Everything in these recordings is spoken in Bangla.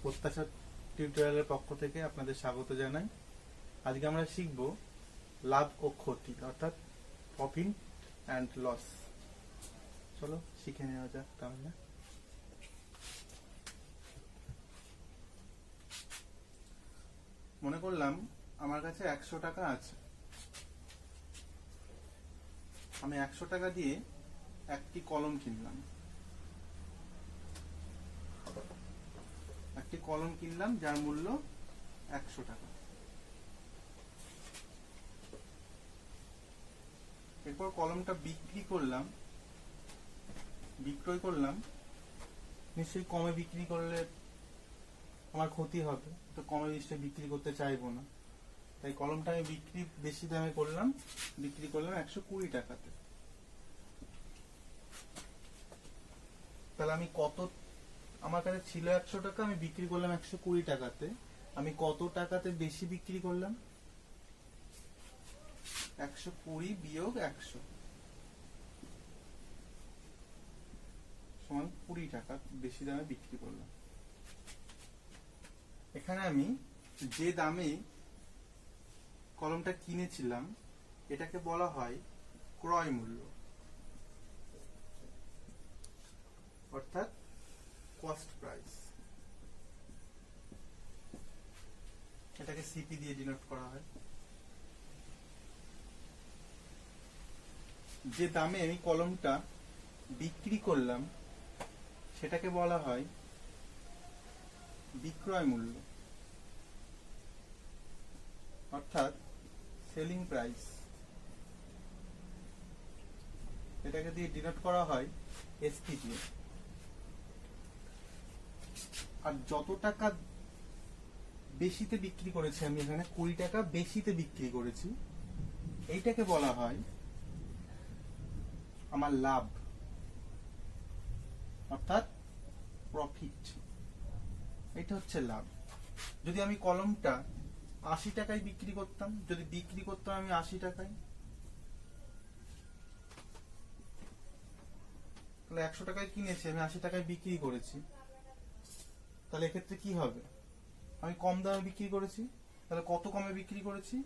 প্রত্যাশা টিউটোরিয়ালের পক্ষ থেকে আপনাদের স্বাগত জানাই। আজকে আমরা শিখব লাভ ও ক্ষতি অর্থাৎ প্রফিট অ্যান্ড লস। চলো শিখে নেওয়া যাক। তাহলে মনে করলাম আমার কাছে 100 টাকা আছে, আমি 100 টাকা দিয়ে একটি কলম কিনলাম। যার মূল্য 100 টাকা। এরপর কলমটা বিক্রয় করলাম। নিশ্চয়ই কমে বিক্রি করলে আমার ক্ষতি হবে, তো কমে নিশ্চয়ই বিক্রি করতে চাইবো না, তাই কলমটা আমি বেশি দামে বিক্রি করলাম 120 টাকাতে। তাহলে আমি আমার কাছে ছিল 100 টাকা, আমি বিক্রি করলাম 120 টাকাতে। আমি কত টাকাতে বেশি বিক্রি করলাম? 120 বিয়োগ 100 সমান 20 টাকা বেশি দামে বিক্রি করলাম। এখানে আমি যে দামে কলমটা কিনেছিলাম এটাকে বলা হয় ক্রয় মূল্য, অর্থাৎ কস্ট প্রাইস। এটাকে সিপি দিয়ে ডিনোট করা হয়। যে দামে আমি কলমটা বিক্রি করলাম সেটাকে বলা হয় বিক্রয় মূল্য, অর্থাৎ সেলিং প্রাইস। এটাকে দিয়ে ডিনোট করা হয় এসপি দিয়ে। আর যত টাকা বেশিতে বিক্রি করেছি, আমি এখানে 20 টাকা বেশিতে বিক্রি করেছি, এইটাকে বলা হয় আমার লাভ, অর্থাৎ প্রফিট। এটা হচ্ছে লাভ। যদি আমি কলমটা 80 টাকায় বিক্রি করতাম, আমি 80 টাকায়, তাহলে 100 টাকায় কিনেছি, আমি 80 টাকায় বিক্রি করেছি, তাহলে এক্ষেত্রে কি হবে? আমি কম দামে বিক্রি করেছি, তাহলে কত কমে বিক্রি করেছি?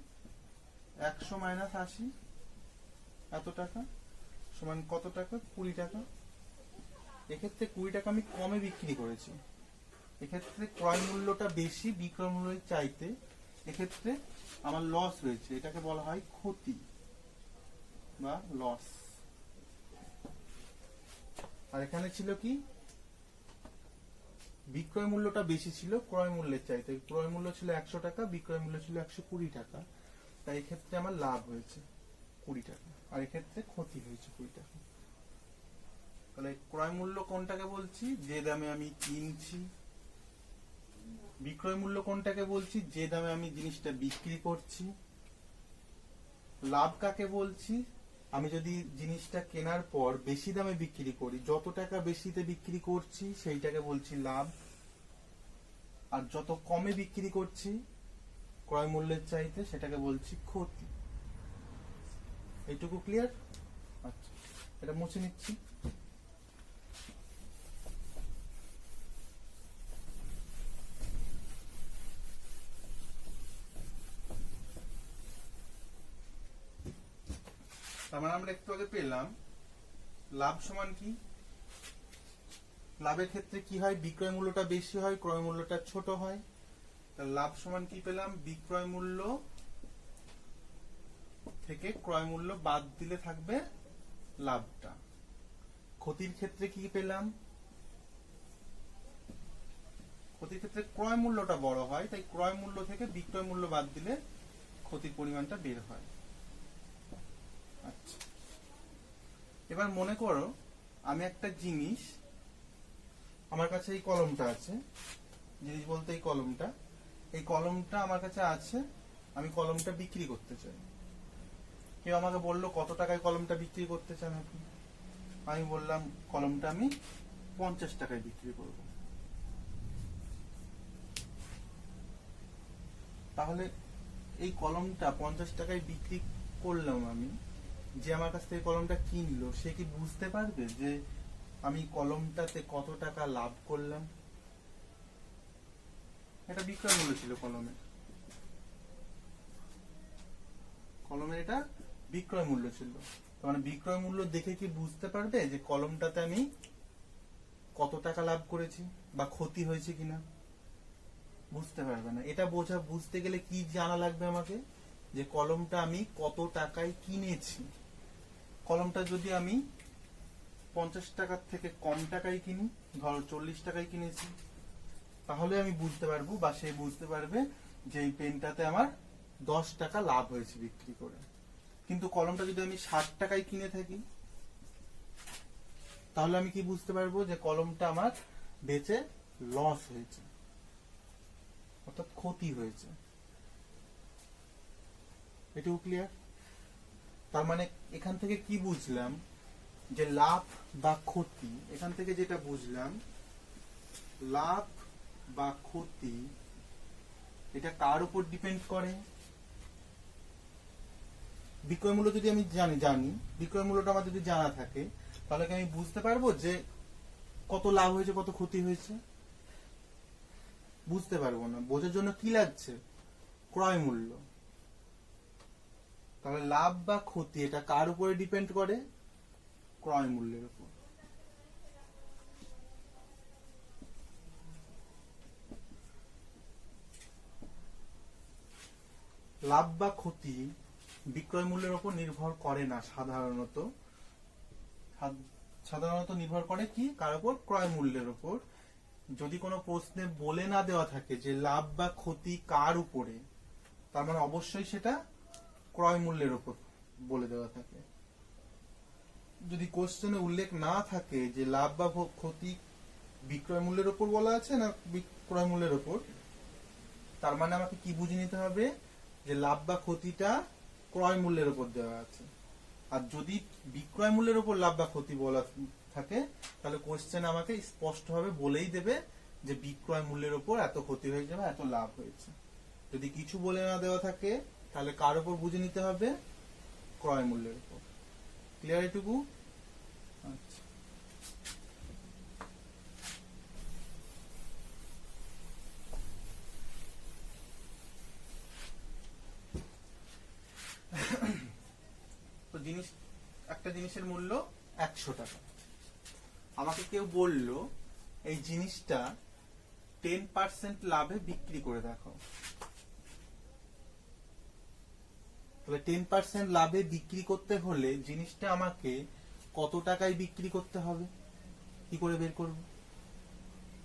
100 মাইনাস 80, এত টাকা সমান কত টাকা? 20 টাকা। এক্ষেত্রে 20 টাকা আমি কমে বিক্রি করেছি, এক্ষেত্রে ক্রয় মূল্যটা বেশি বিক্রয় মূল্যের চাইতে, এক্ষেত্রে আমার লস হয়েছে। এটাকে বলা হয় ক্ষতি বা লস। আর এখানে ছিল কি? বিক্রয় মূল্যটা বেশি ছিল ক্রয় মূল্যের চাইতে। ক্রয় মূল্য ছিল 100 টাকা, বিক্রয় মূল্য ছিল 120 টাকা, তাই এক্ষেত্রে আমার লাভ হয়েছে 20 টাকা, আর এক্ষেত্রে ক্ষতি হয়েছে 20 টাকা। তাহলে ক্রয় মূল্য কোনটাকে বলছি? যে দামে আমি কিনছি। বিক্রয় মূল্য কোনটাকে বলছি? যে দামে আমি জিনিসটা বিক্রি করছি। লাভ কাকে বলছি? আমি যদি জিনিসটা কেনার পর বেশি দামে বিক্রি করি, যত টাকা বেশিতে বিক্রি করছি সেইটাকে বলছি লাভ। আর যত কমে বিক্রি করছি ক্রয় মূল্যের চাইতে, সেটাকে বলছি ক্ষতি। এইটুকু ক্লিয়ার? আচ্ছা, এটা মুছে নিচ্ছি। তার মানে আমরা একটু আগে পেলাম লাভ সমান কি? লাভের ক্ষেত্রে কি হয়? বিক্রয় মূল্যটা বেশি হয়, ক্রয় মূল্যটা ছোট হয়। তাহলে লাভ সমান কি পেলাম? বিক্রয় মূল্য থেকে ক্রয় মূল্য বাদ দিলে থাকবে লাভটা। ক্ষতির ক্ষেত্রে কি পেলাম? ক্ষতির ক্ষেত্রে ক্রয় মূল্যটা বড় হয়, তাই ক্রয় মূল্য থেকে বিক্রয় মূল্য বাদ দিলে ক্ষতির পরিমাণটা বের হয়। আচ্ছা, এবার মনে করো আমি একটা জিনিস, আমার কাছে এই কলমটা আছে, জিনিস বলতে এই কলমটা আমার কাছে আছে, আমি কলমটা বিক্রি করতে চাই। কেউ আমাকে বললো কত টাকায় কলমটা বিক্রি করতে চান আপনি? আমি বললাম কলমটা আমি 50 টাকায় বিক্রি করব। তাহলে এই কলমটা 50 টাকায় বিক্রি করলাম আমি, যে আমার কাছ থেকে কলমটা কিনলো সে কি বুঝতে পারবে যে আমি কলমটাতে কত টাকা লাভ করলাম? এটা বিক্রয় মূল্য ছিল কলমের এটা বিক্রয় মূল্য ছিল। মানে বিক্রয় মূল্য দেখে কি বুঝতে পারবে যে কলমটাতে আমি কত টাকা লাভ করেছি বা ক্ষতি হয়েছে কিনা? বুঝতে পারবে না। এটা বুঝতে গেলে কি জানা লাগবে আমাকে, যে কলমটা আমি কত টাকায় কিনেছি। কলমটা যদি আমি 50 টাকার থেকে কম টাকায় কিনি, ধরো 40 টাকায় কিনেছি, তাহলে আমি বুঝতে পারবো বা সে বুঝতে পারবে যে এই পেনটাতে আমার 10 টাকা লাভ হয়েছে বিক্রি করে। কিন্তু কলমটা যদি আমি 60 টাকায় কিনে থাকি, তাহলে আমি কি বুঝতে পারবো যে কলমটা আমার বেচে লস হয়েছে, অর্থাৎ ক্ষতি হয়েছে। এটাও ক্লিয়ার? তার মানে এখান থেকে কি বুঝলাম যে লাভ বা ক্ষতি, এখান থেকে যেটা বুঝলাম লাভ বা ক্ষতি এটা কার উপর ডিপেন্ড করে? বিক্রয় মূল্য যদি আমি জানি বিক্রয় মূল্যটা আমার যদি জানা থাকে, তাহলে কি আমি বুঝতে পারবো যে কত লাভ হয়েছে কত ক্ষতি হয়েছে? বুঝতে পারবো না। বোঝার জন্য কি লাগছে? ক্রয় মূল্য। তাহলে লাভ বা ক্ষতি এটা কার উপরে ডিপেন্ড করে? ক্রয় মূল্যের উপর। লাভ বা ক্ষতি বিক্রয় মূল্যের উপর নির্ভর করে না সাধারণত। সাধারণত নির্ভর করে কি কার উপর? ক্রয় মূল্যের উপর। যদি কোনো প্রশ্নে বলে না দেওয়া থাকে যে লাভ বা ক্ষতি কার উপরে, তার মানে অবশ্যই সেটা ক্রয় মূল্যের উপর বলে দেওয়া থাকে। যদি কোশ্চেনে উল্লেখ না থাকে যে লাভ বা ক্ষতি বিক্রয় মূল্যের উপর বলা আছে না ক্রয় মূল্যের উপর, তার মানে আমাকে কি বুঝে নিতে হবে যে লাভ বা ক্ষতিটা ক্রয় মূল্যের উপর দেওয়া আছে। আর যদি বিক্রয় মূল্যের উপর লাভ বা ক্ষতি বলা থাকে, তাহলে কোশ্চেন আমাকে স্পষ্টভাবে বলেই দেবে যে বিক্রয় মূল্যের উপর এত ক্ষতি হয়েছে বা এত লাভ হয়েছে। যদি কিছু বলে না দেওয়া থাকে, তাহলে কার উপর বুঝে নিতে হবে? ক্রয় মূল্যের উপর। ক্লিয়ার এটুকু? আচ্ছা, তো একটা জিনিসের মূল্য 100 টাকা। আমাকে কেউ বলল এই জিনিসটা 10% লাভে বিক্রি করে দেখাও। তাহলে 10% লাভে বিক্রি করতে হলে জিনিসটা আমাকে কত টাকায় বিক্রি করতে হবে? কি করে বের করব?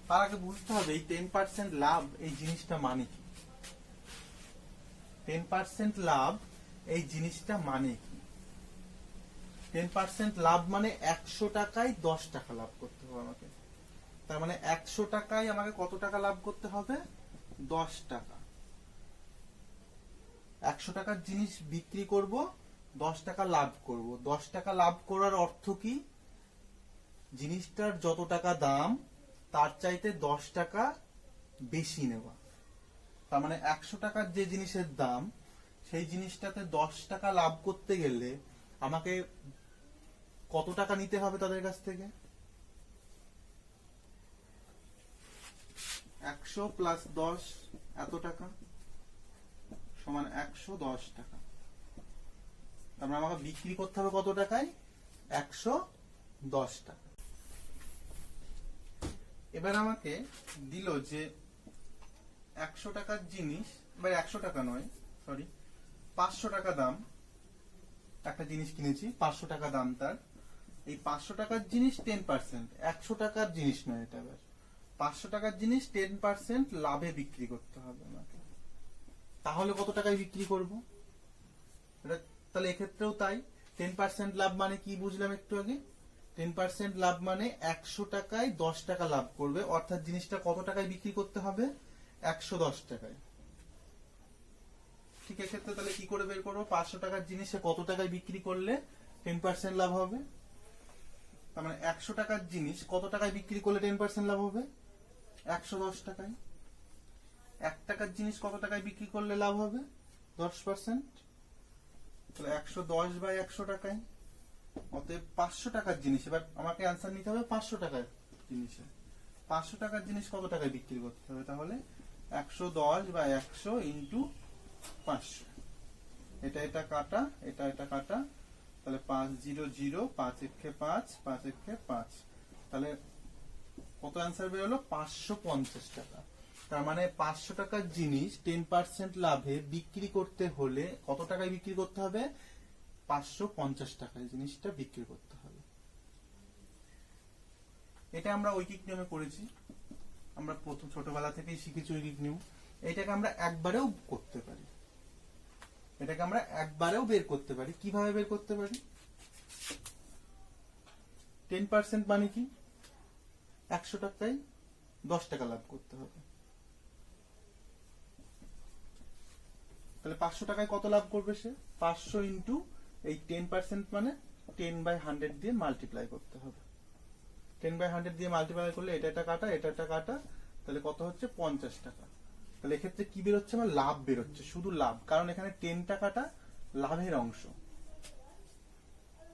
তার আগে বুঝতে হবে এই 10% লাভ এই জিনিসটা মানে কি। 10% লাভ এই জিনিসটা মানে কি? 10% লাভ মানে 100 টাকায় 10 টাকা লাভ করতে হবে আমাকে। তার মানে 100 টাকায় আমাকে কত টাকা লাভ করতে হবে? 10 টাকা। 100 টাকার জিনিস বিক্রি করব, 10 টাকা লাভ করব। 10 টাকা লাভ করার অর্থ কি? জিনিসটার যত টাকা দাম তার চাইতে 10 টাকা বেশি নেওয়া। তার মানে 100 টাকার যে জিনিসের দাম, সেই জিনিসটাতে 10 টাকা লাভ করতে গেলে আমাকে কত টাকা নিতে হবে তাদের কাছ থেকে? 100 প্লাস 10 এত টাকা সমান 110 টাকা। তার মানে আমাকে বিক্রি করতে হবে কত টাকায়? 110 টাকা। এবার আমাকে দিল যে 100 টাকার জিনিস, বা 100 টাকা নয়, সরি 500 টাকা দাম। একটা জিনিস কিনেছি, 500 টাকা দাম তার। এই 500 টাকার জিনিস 10%, 100 টাকার জিনিস নয় এটা। এবার 500 টাকার জিনিস 10% লাভে বিক্রি করতে হবে আমাকে। তাহলে কত টাকায় বিক্রি করব? তাহলে এক্ষেত্রেও তাই। 10% লাভ মানে কি বুঝলাম একটু আগে? 10% লাভ মানে 100 টাকায় 10 টাকা লাভ করবে, অর্থাৎ জিনিসটা কত টাকায় বিক্রি করতে হবে? 110 টাকায়। ঠিক এক্ষেত্রে তাহলে কি করে বের করবো 500 টাকার জিনিসে কত টাকায় বিক্রি করলে 10% লাভ হবে? তার মানে 100 টাকার জিনিস কত টাকায় বিক্রি করলে 10% লাভ হবে? 110 টাকায়। 1 টাকার জিনিস কত টাকায় বিক্রি করলে লাভ হবে? 10%। তাহলে 110 বাই 100 টাকায়। অতএব 500 টাকার জিনিস, এবার আমাকে অ্যান্সার নিতে হবে 500 টাকার জিনিসে। 500 টাকার জিনিস কত টাকায় বিক্রি করতে হবে? তাহলে 110 বা 100 ইন্টু 500, এটা কাটা, এটা কাটা, তাহলে 500, 5 একে 5, 5 একে 5, তাহলে কত অ্যান্সার বেরোলো? 550 টাকা। তার মানে 500 টাকার জিনিস 10% লাভে বিক্রি করতে হলে কত টাকায় বিক্রি করতে হবে? 550 টাকায় জিনিসটা বিক্রি করতে হবে। এটা আমরা ঐকিক নিয়মে করেছি, আমরা প্রথম ছোটবেলা থেকেই শিখেছি ঐকিক নিয়ম। এটাকে আমরা একবারেও করতে পারি, এটাকে আমরা একবারেও বের করতে পারি। কিভাবে বের করতে পারি? 10% মানে কি? 100 টাকায় 10 টাকা লাভ করতে হবে। তাহলে 500 টাকায় কত লাভ করবে সে? 500 ইন্টু এই 10% মানে 10/100 দিয়ে মাল্টিপ্লাই করতে হবে। 10/100 দিয়ে মাল্টিপ্লাই করলে এটা কাটা, এটা কাটা, তাহলে কত হচ্ছে? 50 টাকা। তাহলে এক্ষেত্রে কি বেরোচ্ছে? আমার লাভ বেরোচ্ছে, শুধু লাভ, কারণ এখানে 10 টাকাটা লাভের অংশ,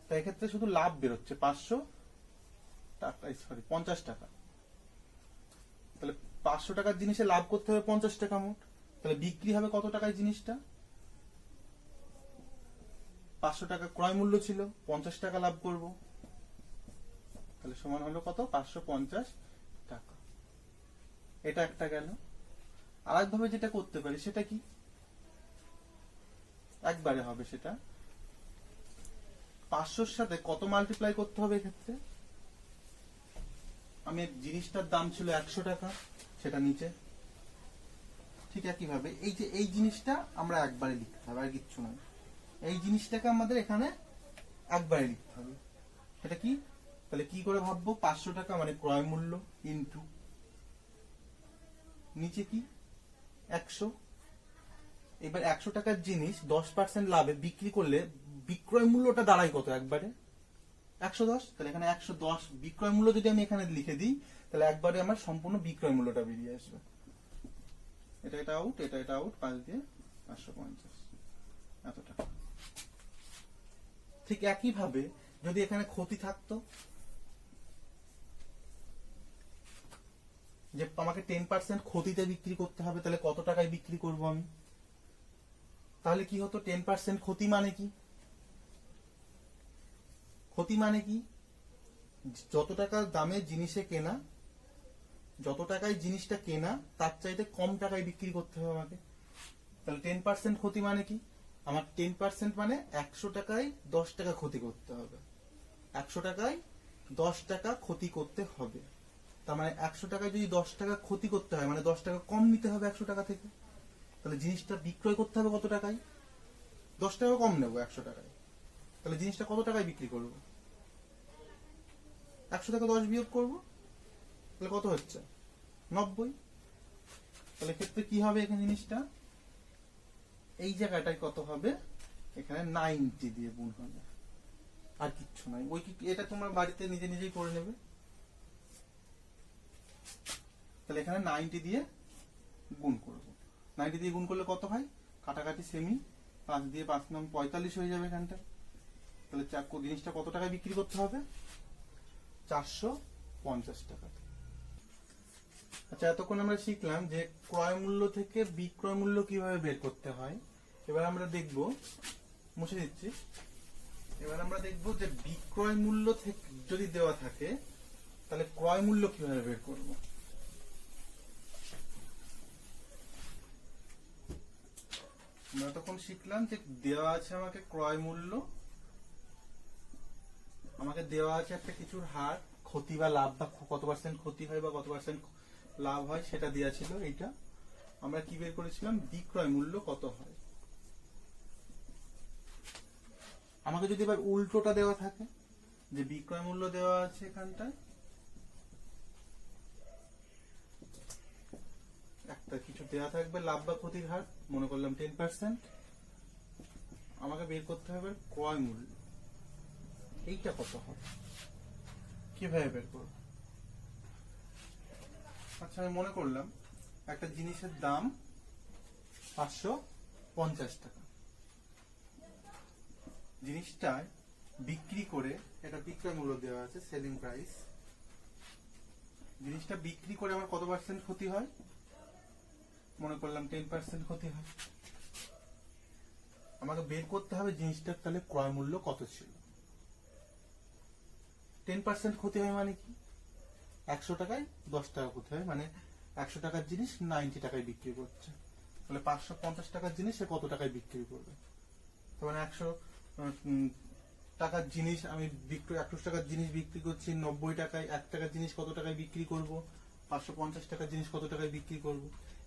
তাই এক্ষেত্রে শুধু লাভ বেরোচ্ছে 500 টাকা, সরি 50 টাকা। তাহলে 500 টাকার জিনিসে লাভ করতে হবে 50 টাকা মোট, তাহলে বিক্রি হবে কত টাকায় জিনিসটা? 500 টাকা ক্রয় মূল্য ছিল, 50 টাকা লাভ করব, তাহলে সমান হলো কত? 550 টাকা। এটা একটা গেল। আরেকভাবে যেটা করতে পারি সেটা কি? একবারে হবে সেটা। 500-র সাথে কত মাল্টিপ্লাই করতে হবে এক্ষেত্রে? আমি জিনিসটার দাম ছিল 100 টাকা, সেটা নিচে। ঠিক একইভাবে এই যে এই জিনিসটা আমরা একবারে লিখতে হবে, আর কিচ্ছু নয়। এই জিনিসটাকে আমাদের এখানে একবারে লিখতে হবে। সেটা কি? তাহলে কি করে ভাববো? 500 টাকা মানে ক্রয় মূল্য ইন্টু নিচে কি? 100। এবার 100 টাকার জিনিস 10% লাভে বিক্রি করলে বিক্রয় মূল্যটা দাঁড়ায় কত একবারে? 110। তাহলে এখানে 110 বিক্রয় মূল্য যদি আমি এখানে লিখে দিই, তাহলে একবারে আমার সম্পূর্ণ বিক্রয় মূল্যটা বেরিয়ে আসবে। এটা আউট, এটা আউট, 5 দিয়ে 550, এত টাকা। ঠিক একইভাবে যদি এখানে ক্ষতি থাকতো, যে আমাকে 10% ক্ষতিতে বিক্রি করতে হবে, তাহলে কত টাকায় বিক্রি করব আমি? তাহলে কি হতো? 10% ক্ষতি মানে কি? ক্ষতি মানে কি? যত টাকা দামে জিনিসে কেনা, যত টাকায় জিনিসটা কেনা তার চাইতে কম টাকায় বিক্রি করতে হবে আমাকে। তাহলে 10% ক্ষতি মানে কি? আমার 10% মানে 100 টাকায় 10 টাকা ক্ষতি করতে হবে। 100 টাকায় 10 টাকা ক্ষতি করতে হবে। তার মানে 100 টাকায় যদি 10 টাকা ক্ষতি করতে হয়, মানে 10 টাকা কম নিতে হবে 100 টাকা থেকে। তাহলে জিনিসটা বিক্রয় করতে হবে কত টাকায়? 10 টাকা কম নেবো 100 টাকায়। তাহলে জিনিসটা কত টাকায় বিক্রি করব? 100 টাকা 10 বিয়োগ করব, তাহলে কত হচ্ছে? 90। তাহলে ক্ষেত্রে কি হবে? এখানে জিনিসটা এই জায়গাটায় কত হবে? এখানে 90 দিয়ে গুণ হবে, আর কিচ্ছু নাই। ওই এটা তোমরা বাড়িতে নিজে নিজেই করে নেবে। তাহলে এখানে 90 দিয়ে গুণ করব। 90 দিয়ে গুণ করলে কত হয়? কাটাকাটি সেমি, 5 দিয়ে 5 9 45 হয়ে যাবে এখানটা। তাহলে জিনিসটা কত টাকায় বিক্রি করতে হবে? 450 টাকা। আচ্ছা, এতক্ষণ আমরা শিখলাম যে ক্রয় মূল্য থেকে বিক্রয় মূল্য কিভাবে বের করতে হয়। এবার আমরা দেখব, মুছে দিচ্ছি, এবার আমরা দেখব যে বিক্রয় মূল্য থেকে যদি দেওয়া থাকে তাহলে ক্রয় মূল্য কিভাবে বের করব। আমরা তখন শিখলাম যে দেওয়া আছে আমাকে ক্রয় মূল্য, আমাকে দেওয়া আছে একটা কিছুর হার, ক্ষতি বা লাভ, বা কত পার্সেন্ট ক্ষতি হয় বা কত পার্সেন্ট লাভ হয় সেটা দেওয়া ছিল। এইটা আমরা কি বের করেছিলাম? বিক্রয় মূল্য কত হয়। আমাকে যদি এবার উল্টোটা দেওয়া থাকে, যে বিক্রয় মূল্য দেওয়া আছে এখানটায়, একটা কিছু দেওয়া থাকবে লাভ বা ক্ষতির হার, মনে করলাম 10%, আমাকে বের করতে হবে ক্রয় মূল্য, এইটা কত হবে, কিভাবে বের করব? আচ্ছা, আমি মনে করলাম একটা জিনিসের দাম 550 টাকা, জিনিসটা বিক্রি করে, এটা বিক্রয় মূল্য দেওয়া আছে, সেলিং প্রাইস, জিনিসটা বিক্রি করে আমার কত পার্সেন্ট ক্ষতি হয়? মনে করলাম 10% ক্ষতি হয়। আমাকে বের করতে হবে জিনিসটার তাহলে ক্রয় মূল্য কত ছিল। 10% ক্ষতি হয় মানে কি, 100 টাকায় 10 টাকা ক্ষতি হয়, মানে 100 টাকার জিনিস 90 টাকায় বিক্রি করছে, তাহলে 550 টাকার জিনিস সে কত টাকায় বিক্রি করবে। তার মানে 100 টাকার জিনিস আমি 100 টাকার জিনিস বিক্রি করছি 90 টাকায়, 1 টাকার জিনিস কত টাকায় বিক্রি করব, 550 টাকার জিনিস কত টাকায় বিক্রি করব।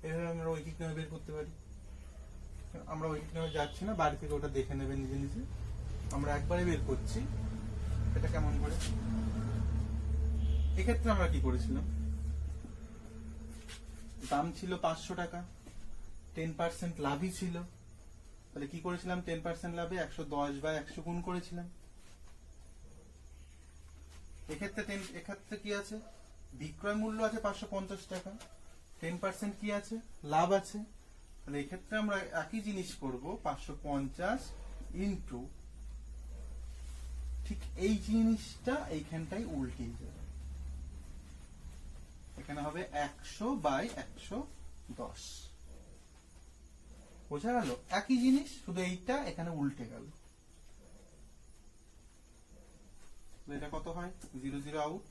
এভাবে আমরা ঐকিক নিয়মে বের করতে পারি। আমরা ঐকিক নিয়মে যাচ্ছি না, বাড়ি থেকে ওটা দেখে নেবেন নিজে নিজে। আমরা একবারে বের করছি এটা কেমন করে। এক্ষেত্রে আমরা কি করেছিলাম, দাম ছিল 500 টাকা, 10% লাভই ছিল, তাহলে কি করেছিলাম, 10% লাভে 110/100 গুণ করেছিলাম। এক্ষেত্রে কি আছে, বিক্রয় মূল্য আছে 550 টাকা, 10% কি আছে, লাভ আছে, তাহলে এক্ষেত্রে আমরা একই জিনিস করব, 550 ইন্টু, ঠিক এই জিনিসটা এইখানটাই উল্টে যাবে, এখানে হবে 100/110। বোঝা গেল, একই জিনিস, শুধু এইটা এখানে উল্টে গেল। এটা কত হয়, 0 0 আউট,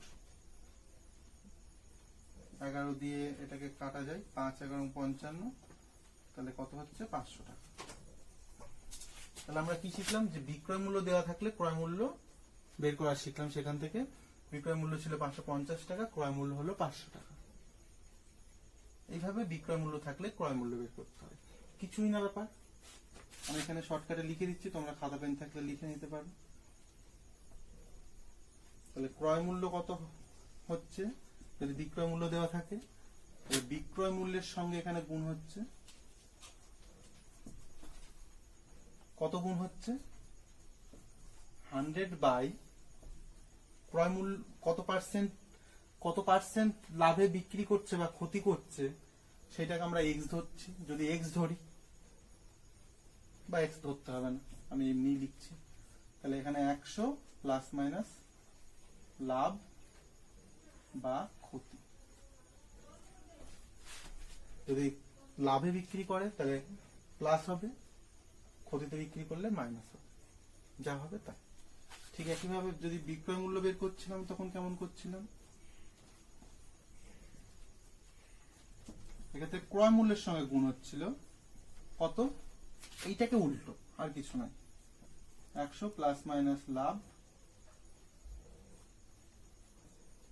11 দিয়ে এটাকে কাটা যায়, 5 11 55, তাহলে কত হচ্ছে 500 টাকা। তাহলে আমরা কি শিখলাম, যে বিক্রয় মূল্য দেওয়া থাকলে ক্রয় মূল্য বের করা শিখলাম। সেখান থেকে বিক্রয় মূল্য ছিল 550 টাকা, ক্রয় মূল্য হলো 500 টাকা। এইভাবে বিক্রয় মূল্য থাকলে ক্রয় মূল্য বের করতে হয়, কিছুই না ব্যাপার। আমি এখানে শর্টকাটে লিখে দিচ্ছি, তোমরা খাতা পেন থাকলে লিখে নিতে পারো। তাহলে ক্রয় মূল্য কত হচ্ছে, যদি বিক্রয় মূল্য দেওয়া থাকে, বিক্রয় মূল্যের সঙ্গে এখানে গুণ হচ্ছে, কত গুণ হচ্ছে, 100 বাই ক্রয় মূল্য কত পার্সেন্ট লাভে বিক্রি করছে বা ক্ষতি করছে, সেটাকে আমরা এক্স ধরছি। যদি এক্স ধরি, বা এক্স ধরতে হবে না, আমি এমনি লিখছি, তাহলে এখানে 100 প্লাস মাইনাস লাভ বা ক্ষতি। যদি লাভে বিক্রি করে তাহলে প্লাস হবে, ক্ষতিতে বিক্রি করলে মাইনাস হবে, যা হবে তাই। ঠিক একইভাবে যদি বিক্রয় মূল্য বের করছিলাম তখন কেমন করছিলাম, এক্ষেত্রে ক্রয় মূল্যের সঙ্গে গুণ হচ্ছিল কত, এইটাকে উল্টো, আর কিছু নয়, 100 প্লাস মাইনাস লাভ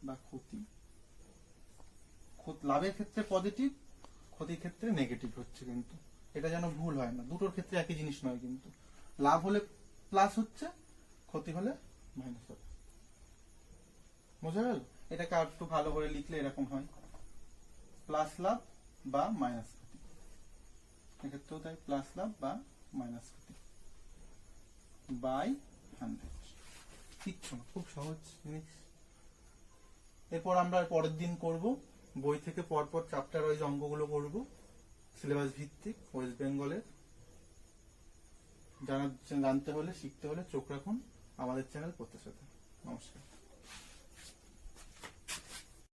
বা ক্ষতি। লাভের ক্ষেত্রে পজিটিভ, ক্ষতির ক্ষেত্রে নেগেটিভ হচ্ছে, কিন্তু এটা যেন ভুল হয় না, দুটোর ক্ষেত্রে একই জিনিস নয়, কিন্তু লাভ হলে প্লাস হচ্ছে, ক্ষতি হলে মাইনাস হবে। বোঝা গেল, এটাকে আর একটু ভালো করে লিখলে এরকম হয়, প্লাস লাভ বা মাইনাস ক্ষতি, এক্ষেত্রেও তাই, প্লাস লাভ বা মাইনাস ক্ষতি বাই 100। কিচ্ছু না, খুব সহজ জিনিস। এরপর আমরা পরের দিন করব, বই থেকে পরপর চ্যাপ্টার ওয়াইজ অঙ্কগুলো করব, সিলেবাস ভিত্তিক, ওয়েস্ট বেঙ্গলের। জানতে হলে, শিখতে হলে চোখ রাখুন আমাদের চ্যানেল প্রত্যেক সাথে। নমস্কার।